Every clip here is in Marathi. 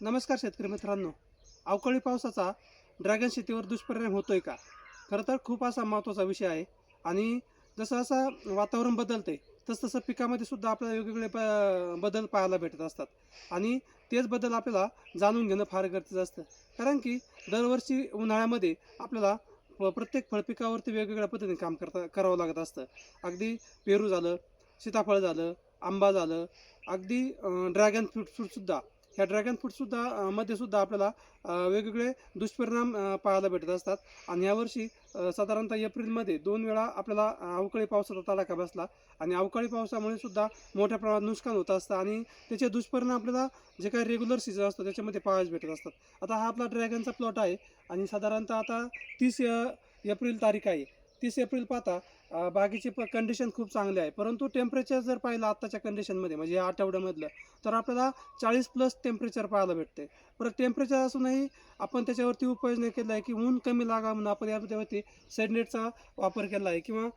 नमस्कार शेतकरी मित्रांनो. अवकाळी पावसाचा ड्रॅगन शेतीवर दुष्परिणाम होतोय का? खरं तर खूप असा महत्त्वाचा विषय आहे. आणि जसं जसं वातावरण बदलते तसं पिकामध्ये सुद्धा आपल्याला वेगवेगळे बदल पाहायला भेटत असतात. आणि तेच बदल आपल्याला जाणून घेणं फार गरजेचं असतं. कारण की दरवर्षी उन्हाळ्यामध्ये आपल्याला प्रत्येक फळपिकावरती वेगवेगळ्या पद्धतीने काम करावं लागत असतं. अगदी पेरू झालं, सीताफळ झालं, आंबा झालं, अगदी ड्रॅगन फ्रूटसुद्धा. ह्या ड्रॅगन फ्रूटसुद्धा मध्ये सुद्धा आपल्याला वेगवेगळे दुष्परिणाम पाहायला भेटत असतात. आणि यावर्षी साधारणतः एप्रिलमध्ये 2 वेळा आपल्याला अवकाळी पावसाचा तडाखा बसला. आणि अवकाळी पावसामुळे सुद्धा मोठ्या प्रमाणात नुकसान होत असतं आणि त्याचे दुष्परिणाम आपल्याला जे काही रेग्युलर सीझन असतो त्याच्यामध्ये पाहायला भेटत असतात. आता हा आपला ड्रॅगनचा प्लॉट आहे आणि साधारणतः आता 30 एप्रिल तारीख आहे. 30 एप्रिल पाहता बागेची कंडिशन खूप चांगली आहे. परंतु टेम्परेचर जर पाहिलं आत्ताच्या कंडिशनमध्ये म्हणजे या आठवड्यामधलं, तर आपल्याला 40+ टेम्परेचर पाहायला भेटते. परत टेम्परेचर असूनही आपण त्याच्यावरती उपाययोजना केला आहे की ऊन कमी लागा म्हणून आपण यावरती सेडनेटचा वापर केला आहे किंवा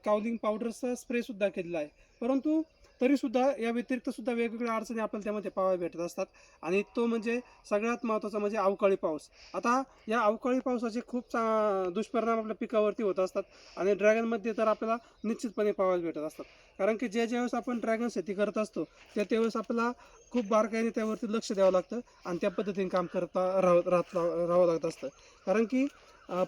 कावलिंग पावडरचा स्प्रेसुद्धा केलेला आहे. परंतु तरीसुद्धा या व्यतिरिक्त सुद्धा वेगवेगळ्या अडचणी आपल्याला त्यामध्ये पाहायला भेटत असतात. आणि तो म्हणजे सगळ्यात महत्त्वाचा म्हणजे अवकाळी पाऊस. आता या अवकाळी पावसाचे खूप दुष्परिणाम आपल्या पिकावरती होत असतात. आणि ड्रॅगनमध्ये तर आपल्याला निश्चितपणे पाहायला भेटत असतात. कारण की ज्यावेळेस आपण ड्रॅगन शेती करत असतो त्यावेळेस आपल्याला खूप बारकाईने त्यावरती लक्ष द्यावं लागतं आणि त्या पद्धतीने काम राहावं लागत असतं. कारण की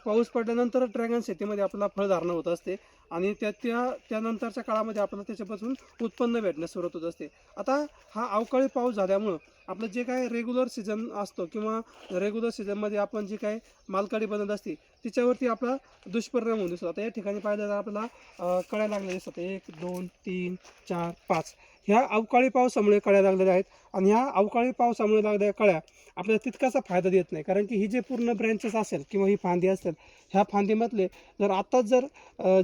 पाऊस पडल्यानंतर ड्रॅगन शेतीमध्ये आपल्याला फळधारणा होत असते आणि त्यानंतरच्या काळामध्ये आपल्याला त्याच्यापासून उत्पन्न भेटण्यास सुरुवात होत असते. आता हा अवकाळी पाऊस झाल्यामुळं आपलं जे काय रेग्युलर सीझन असतो किंवा रेग्युलर सीझनमध्ये आपण जी काय मालकाडी बनत असते तिच्यावरती आपला दुष्परिणाम होऊन दिसतो. आता या ठिकाणी पाहिलं तर आपल्याला कळ्या लागलेल्या दिसतात. 1 2 3 4 5 ह्या अवकाळी पावसामुळे कळ्या लागलेल्या आहेत. आणि ह्या अवकाळी पावसामुळे लागलेल्या कळ्या आपल्याला तितकासा फायदा देत नाही. कारण की ही जे पूर्ण ब्रँचेस असेल किंवा ही फांदी असेल, ह्या फांदीमधले जर आत्ताच जर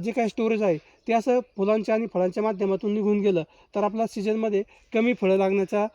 जे काही स्टोरेज आहे ते असं फुलांच्या आणि फळांच्या माध्यमातून निघून गेलं तर आपल्या सीजनमध्ये कमी फळं लागण्याचा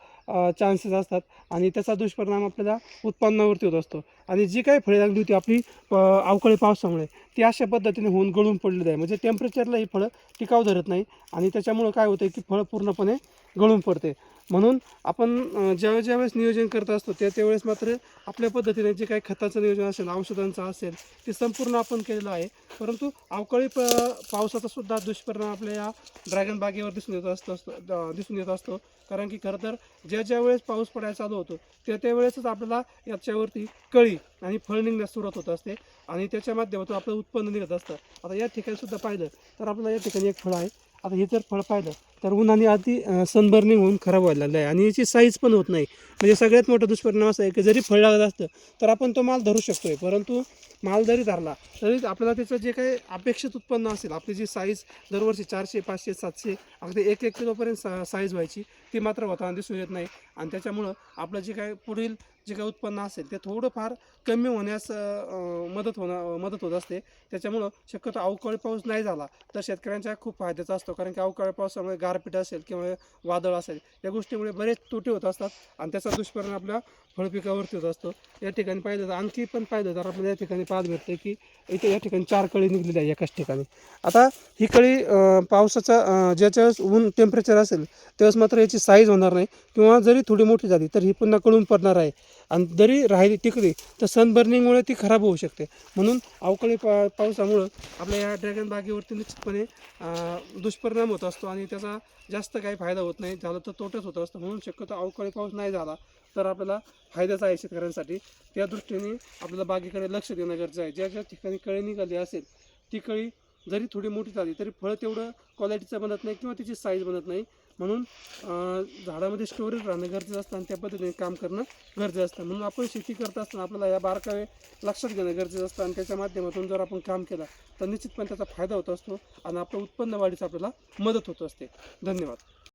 चान्सेस असतात आणि त्याचा दुष्परिणाम आपल्याला उत्पन्नावरती होत असतो. आणि जी काही फळे लागली होती आपली अवकाळी पावसामुळे ती अशा पद्धतीने होऊन गळून पडलेली आहे. म्हणजे टेम्परेचरला ही फळं टिकाव धरत नाही आणि त्याच्यामुळं काय होतं की फळं पूर्णपणे गळून पडते. म्हणून आपण ज्यावेळेस नियोजन करत असतो त्यावेळेस मात्र आपल्या पद्धतीने जे काही खताचं नियोजन असेल, औषधांचं असेल, ते संपूर्ण आपण केलेलं आहे. परंतु अवकाळी पावसाचा सुद्धा दुष्परिणाम आपल्या या ड्रॅगन बागेवर दिसून येत असतो. कारण की खरं तर ज्या वेळेस पाऊस पडायला चालू होतो त्यावेळेसच आपल्याला याच्यावरती कळी आणि फळ निघण्यास सुरुवात होत असते आणि त्याच्या माध्यमातून आपलं उत्पन्न निघत असतं. आता या ठिकाणी सुद्धा पाहिलं तर आपल्याला या ठिकाणी एक फळ आहे. आता हे जर फळ पाहिलं तर उन्हाने आधी सनबर्निंग होऊन खराब व्हायला लागलं आहे आणि याची साईज पण होत नाही. म्हणजे सगळ्यात मोठा दुष्परिणाम असा आहे की जरी फळ लागत असतं तर आपण तो माल धरू शकतो आहे. परंतु माल जरी धरला तरी आपल्याला त्याचं जे काही अपेक्षित उत्पन्न असेल, आपली जी साईज दरवर्षी 400 500 700 अगदी 1-1 किलोपर्यंत साईज व्हायची ती मात्र होताना दिसून येत नाही. आणि त्याच्यामुळं आपलं जे काही पुढील जे काही उत्पन्न असेल ते थोडंफार कमी होण्यास मदत होत असते. त्याच्यामुळं शक्यतो अवकाळी पाऊस नाही झाला तर शेतकऱ्यांच्या खूप फायद्याचा असतो. कारण की अवकाळी पावसामुळे गारपीट असेल किंवा वादळ असेल या गोष्टीमुळे बरेच तोटे होत असतात आणि त्याचा दुष्परिणाम आपल्या फळपिकावरती होत असतो. या ठिकाणी पाहिलं तर आणखी पण पाहिलं तर आपल्याला या ठिकाणी पाहायला भेटतं की इथे या ठिकाणी 4 कळी निघलेली आहे एकाच ठिकाणी. आता ही कळी पावसाचा ज्याच्या वेळेस ऊन टेम्परेचर असेल त्यावेळेस मात्र याची साईज होणार नाही किंवा जरी थोडी मोठी झाली तर ही पुन्हा कळून पडणार आहे. आणि जरी राहिली टिकली तर सनबर्निंगमुळे ती खराब होऊ शकते. म्हणून अवकाळी पावसामुळं आपल्या या ड्रॅगन बागेवरती निश्चितपणे दुष्परिणाम होत असतो आणि त्याचा जास्त काही फायदा होत नाही. झालं तर तोटच होत असतं. म्हणून शक्यतो अवकाळी पाऊस नाही झाला तर आपल्याला फायद्याचा आहे शेतकऱ्यांसाठी. त्या दृष्टीने आपल्याला बागेकडे लक्ष देणं गरजेचं आहे. ज्या ठिकाणी कळी निघाली असेल ती कळी जरी थोडी मोठी झाली तरी फळ तेवढं क्वालिटीचं बनत नाही किंवा त्याची साईज बनत नाही. म्हणून झाडामध्ये स्टोरेज राहणं गरजेचं असतं आणि त्या पद्धतीने काम करणं गरजेचं असतं. म्हणून आपण शेती करत असताना आपल्याला या बारकावे लक्षात घेणं गरजेचं असतं आणि त्याच्या माध्यमातून जर आपण काम केलं तर निश्चितपणे त्याचा फायदा होत असतो आणि आपलं उत्पन्न वाढीस आपल्याला मदत होत असते. धन्यवाद.